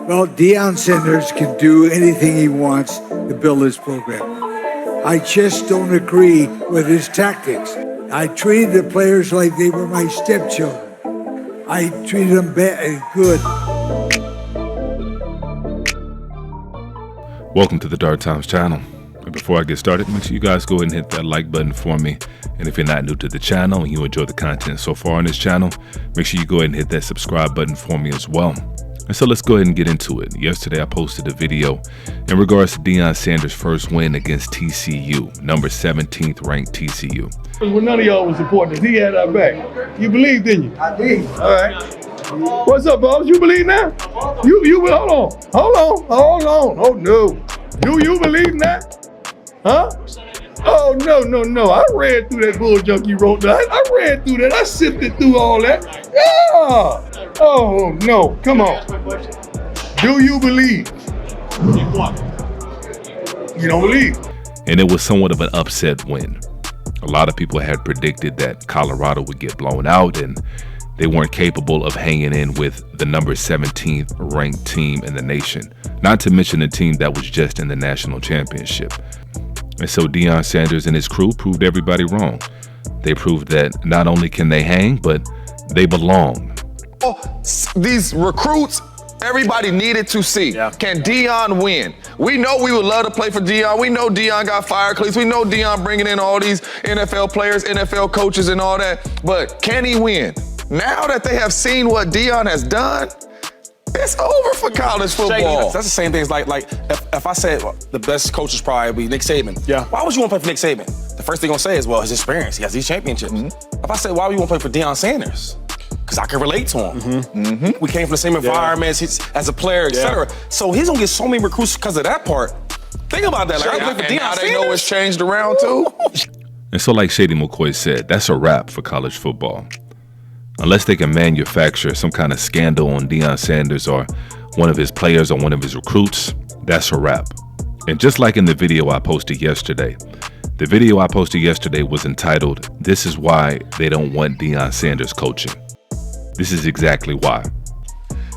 Well, Deion Sanders can do anything he wants to build his program. I just don't agree with his tactics. I treated the players like they were my stepchildren. I treated them good. Welcome to the Dark Times channel. And before I get started, make sure you guys go ahead and hit that like button for me. And if you're not new to the channel and you enjoy the content so far on this channel, make sure you go ahead and hit that subscribe button for me as well. And so let's go ahead and get into it. Yesterday I posted a video in regards to Deion Sanders' first win against TCU, number 17th ranked TCU. When none of y'all was supporting us, he had our back. You believed, didn't you? I did. All right. What's up, boss? You believe now? You hold on. Oh no. Do you believe that? Huh? Oh no. I read through that bull junk you wrote down. I read through that. I sifted through all that. Yeah. Oh no. Come on. Do you believe? You don't believe. And it was somewhat of an upset win. A lot of people had predicted that Colorado would get blown out and they weren't capable of hanging in with the number 17th ranked team in the nation, not to mention the team that was just in the national championship. And so Deion Sanders and his crew proved everybody wrong. They proved that not only can they hang, but they belong. These recruits, everybody needed to see. Yeah. Can Deion win? We know we would love to play for Deion. We know Deion got fire cleats. We know Deion bringing in all these NFL players, NFL coaches and all that. But can he win? Now that they have seen what Deion has done, it's over for college football. That's the same thing as like if I said the best coach is probably be Nick Saban. Yeah. Why would you want to play for Nick Saban? The first thing gonna say is, well, his experience. He has these championships. Mm-hmm. If I said, why would you want to play for Deion Sanders? Because I can relate to him. Mm-hmm. Mm-hmm. We came from the same environments as a player, etc. So he's gonna get so many recruits because of that part. Think about that. Like, I play for Deion Sanders. They know it's changed around too. And so like Shady McCoy said, that's a wrap for college football. Unless they can manufacture some kind of scandal on Deion Sanders or one of his players or one of his recruits, that's a wrap. And just like in the video I posted yesterday, the video I posted yesterday was entitled, "This is why they don't want Deion Sanders coaching." This is exactly why.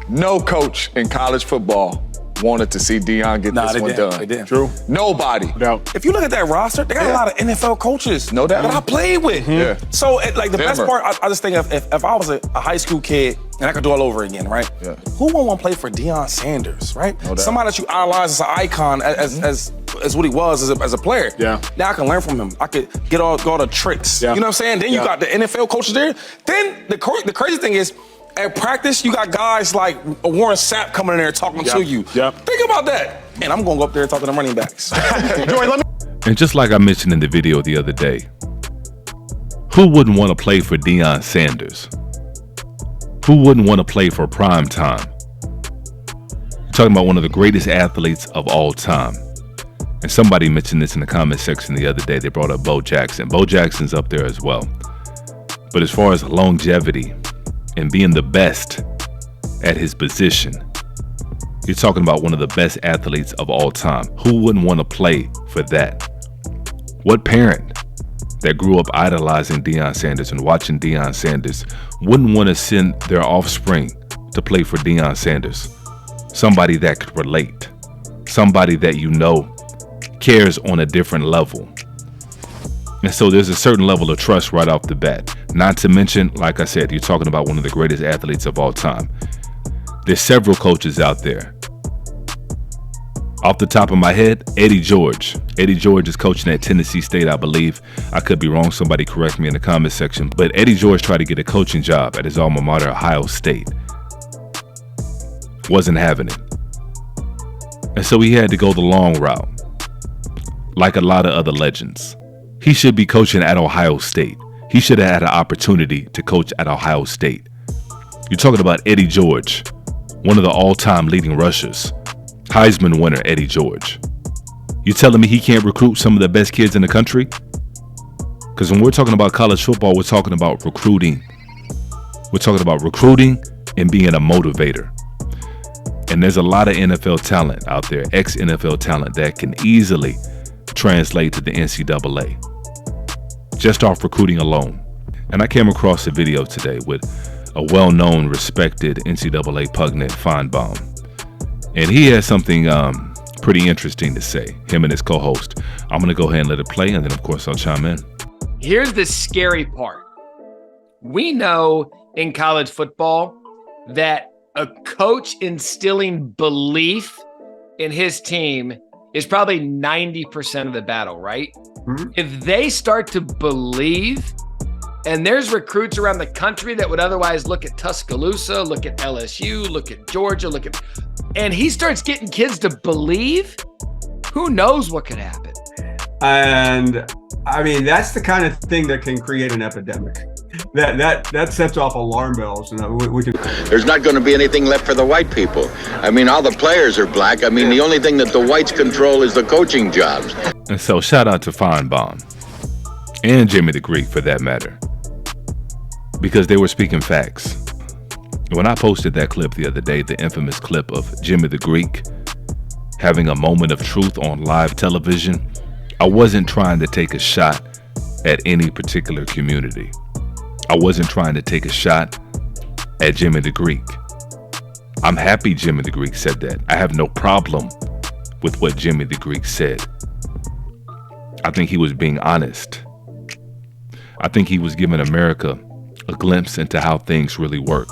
No coach in college football wanted to see Deion get this one done. They didn't. True. Nobody. No. If you look at that roster, they got a lot of NFL coaches. No doubt. That I played with. Mm-hmm. Yeah. So like the best part, I just think if I was a high school kid and I could do all over again, right? Yeah. Who wouldn't want to play for Deion Sanders, right? No doubt. Somebody that you idolize as an icon, as what he was as a player. Yeah. Now I can learn from him. I could get all the tricks. Yeah. You know what I'm saying? Then you got the NFL coaches there. Then the crazy thing is, at practice, you got guys like Warren Sapp coming in there talking to you. Yep. Think about that. And I'm going to go up there and talk to them running backs. And just like I mentioned in the video the other day, who wouldn't want to play for Deion Sanders? Who wouldn't want to play for prime time? You're talking about one of the greatest athletes of all time. And somebody mentioned this in the comment section the other day. They brought up Bo Jackson. Bo Jackson's up there as well. But as far as longevity and being the best at his position, you're talking about one of the best athletes of all time. Who wouldn't want to play for that? What parent that grew up idolizing Deion Sanders and watching Deion Sanders wouldn't want to send their offspring to play for Deion Sanders? Somebody that could relate, somebody that you know cares on a different level. And so there's a certain level of trust right off the bat. Not to mention, like I said, you're talking about one of the greatest athletes of all time. There's several coaches out there. Off the top of my head, Eddie George. Eddie George is coaching at Tennessee State, I believe. I could be wrong. Somebody correct me in the comment section. But Eddie George tried to get a coaching job at his alma mater, Ohio State. Wasn't having it. And so he had to go the long route. Like a lot of other legends. He should be coaching at Ohio State. He should have had an opportunity to coach at Ohio State. You're talking about Eddie George, one of the all-time leading rushers. Heisman winner Eddie George. You telling me he can't recruit some of the best kids in the country? Because when we're talking about college football, we're talking about recruiting. We're talking about recruiting and being a motivator. And there's a lot of NFL talent out there, ex-NFL talent, that can easily translate to the NCAA. Just off recruiting alone. And I came across a video today with a well-known, respected NCAA pugnet, Finebaum. And he has something pretty interesting to say, him and his co-host. I'm going to go ahead and let it play, and then, of course, I'll chime in. Here's the scary part. We know in college football that a coach instilling belief in his team is probably 90% of the battle, right? Mm-hmm. If they start to believe, and there's recruits around the country that would otherwise look at Tuscaloosa, look at LSU, look at Georgia, and he starts getting kids to believe, who knows what could happen? And I mean, that's the kind of thing that can create an epidemic. That sets off alarm bells. We can. There's not going to be anything left for the white people. I mean, all the players are black. I mean, the only thing that the whites control is the coaching jobs. And so shout out to Finebaum and Jimmy the Greek for that matter, because they were speaking facts. When I posted that clip the other day, the infamous clip of Jimmy the Greek having a moment of truth on live television, I wasn't trying to take a shot at any particular community. I wasn't trying to take a shot at Jimmy the Greek. I'm happy Jimmy the Greek said that. I have no problem with what Jimmy the Greek said. I think he was being honest. I think he was giving America a glimpse into how things really work.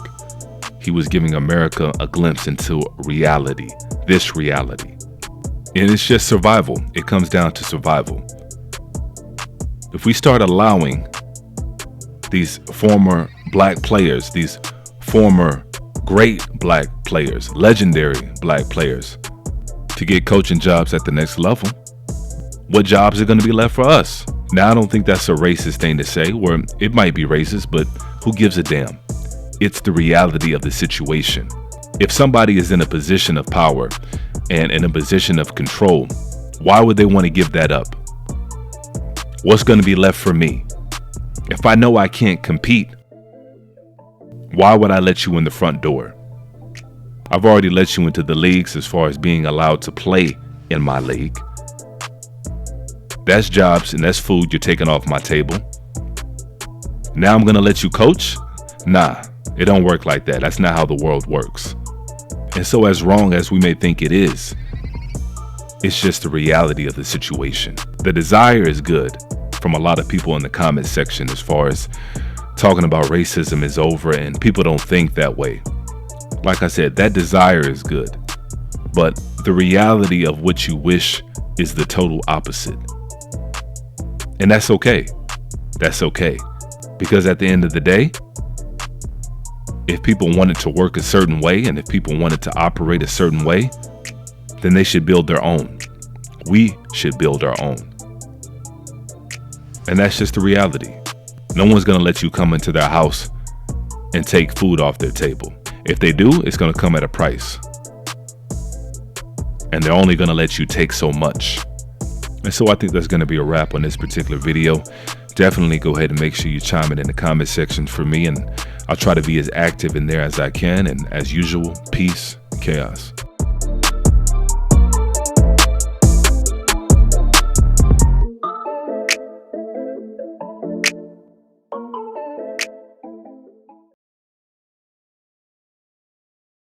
He was giving America a glimpse into reality, this reality. And it's just survival. It comes down to survival. If we start allowing these former black players, these former great black players, legendary black players, to get coaching jobs at the next level, what jobs are going to be left for us? Now, I don't think that's a racist thing to say, or it might be racist, but who gives a damn? It's the reality of the situation. If somebody is in a position of power and in a position of control, why would they want to give that up? What's going to be left for me? If I know I can't compete, why would I let you in the front door? I've already let you into the leagues as far as being allowed to play in my league. That's jobs and that's food you're taking off my table. Now I'm going to let you coach? Nah, it don't work like that. That's not how the world works. And so as wrong as we may think it is, it's just the reality of the situation. The desire is good from a lot of people in the comment section as far as talking about racism is over and people don't think that way. Like I said, that desire is good, but the reality of what you wish is the total opposite. And that's okay. That's okay. Because at the end of the day, if people wanted to work a certain way and if people wanted to operate a certain way, then they should build their own. We should build our own. And that's just the reality. No one's going to let you come into their house and take food off their table. If they do, it's going to come at a price. And they're only going to let you take so much. And so I think that's going to be a wrap on this particular video. Definitely go ahead and make sure you chime in the comment section for me, and I'll try to be as active in there as I can. And as usual, peace, chaos.